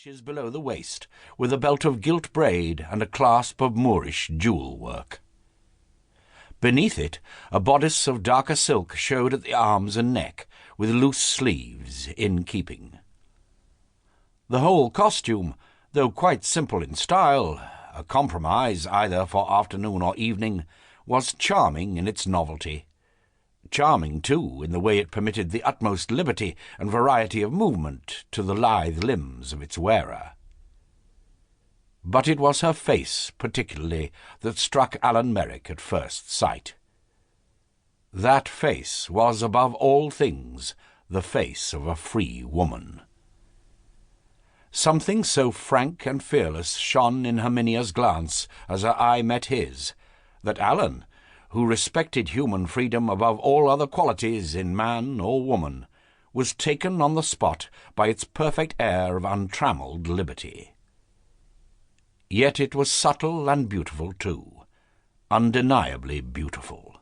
inches below the waist, with a belt of gilt braid and a clasp of Moorish jewel work. Beneath it, a bodice of darker silk showed at the arms and neck, with loose sleeves in keeping. The whole costume, though quite simple in style, a compromise either for afternoon or evening, was charming in its novelty. Charming, too, in the way it permitted the utmost liberty and variety of movement to the lithe limbs of its wearer. But it was her face, particularly, that struck Alan Merrick at first sight. That face was, above all things, the face of a free woman. Something so frank and fearless shone in Herminia's glance as her eye met his, that Alan, who respected human freedom above all other qualities in man or woman, was taken on the spot by its perfect air of untrammelled liberty. Yet it was subtle and beautiful too, undeniably beautiful.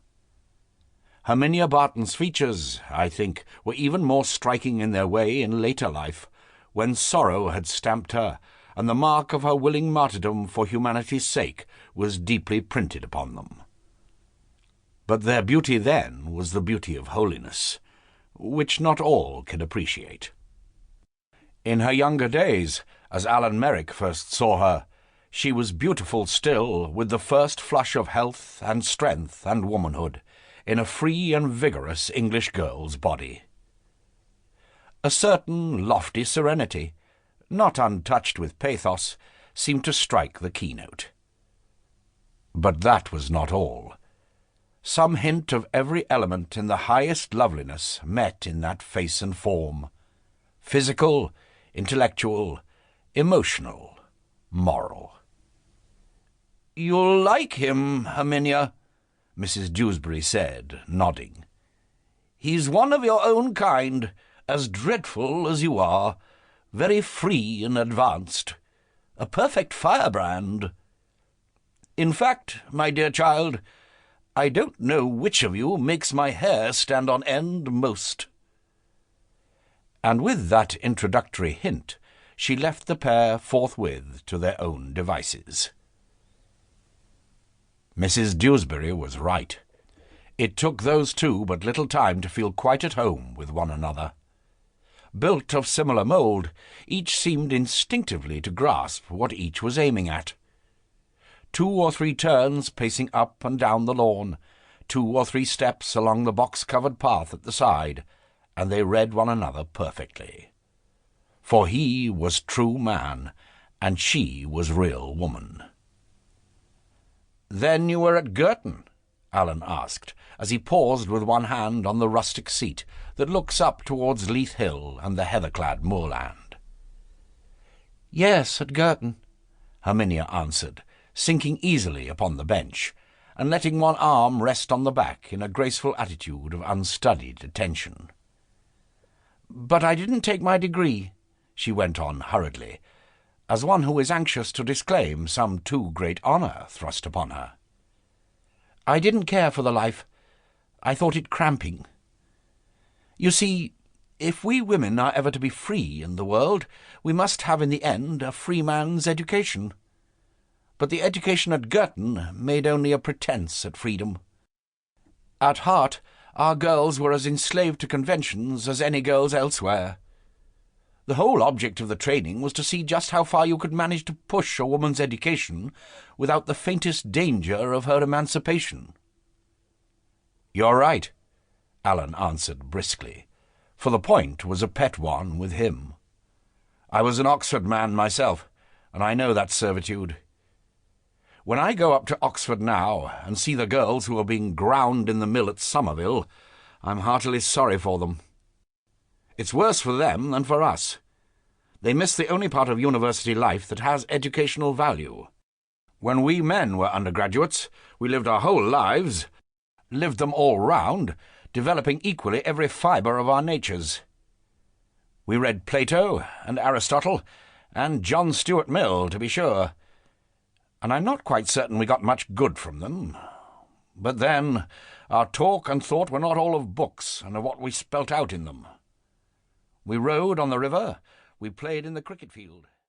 Herminia Barton's features, I think, were even more striking in their way in later life, when sorrow had stamped her, and the mark of her willing martyrdom for humanity's sake was deeply printed upon them. But their beauty then was the beauty of holiness, which not all can appreciate. In her younger days, as Alan Merrick first saw her, she was beautiful still, with the first flush of health and strength and womanhood, in a free and vigorous English girl's body. A certain lofty serenity, not untouched with pathos, seemed to strike the keynote. But that was not all. Some hint of every element in the highest loveliness met in that face and form, physical, intellectual, emotional, moral. "You'll like him, Herminia," Mrs. Dewsbury said, nodding. "He's one of your own kind, as dreadful as you are, very free and advanced, a perfect firebrand. In fact, my dear child, I don't know which of you makes my hair stand on end most." And with that introductory hint, she left the pair forthwith to their own devices. Mrs. Dewsbury was right. It took those two but little time to feel quite at home with one another. Built of similar mould, each seemed instinctively to grasp what each was aiming at. 2 or 3 turns pacing up and down the lawn, 2 or 3 steps along the box-covered path at the side, and they read one another perfectly. For he was true man, and she was real woman. "Then you were at Girton?" Alan asked, as he paused with one hand on the rustic seat that looks up towards Leith Hill and the heather-clad moorland. "Yes, at Girton," Herminia answered, sinking easily upon the bench, and letting one arm rest on the back in a graceful attitude of unstudied attention. "But I didn't take my degree," she went on hurriedly, as one who is anxious to disclaim some too great honour thrust upon her. "I didn't care for the life. I thought it cramping. You see, if we women are ever to be free in the world, we must have in the end a free man's education. But the education at Girton made only a pretence at freedom. At heart, our girls were as enslaved to conventions as any girls elsewhere. The whole object of the training was to see just how far you could manage to push a woman's education without the faintest danger of her emancipation." "You're right," Alan answered briskly, for the point was a pet one with him. "I was an Oxford man myself, and I know that servitude. When I go up to Oxford now and see the girls who are being ground in the mill at Somerville, I'm heartily sorry for them. It's worse for them than for us. They miss the only part of university life that has educational value. When we men were undergraduates, we lived our whole lives, lived them all round, developing equally every fibre of our natures. We read Plato and Aristotle, and John Stuart Mill, to be sure, and I'm not quite certain we got much good from them. But then, our talk and thought were not all of books and of what we spelt out in them. We rowed on the river, we played in the cricket field.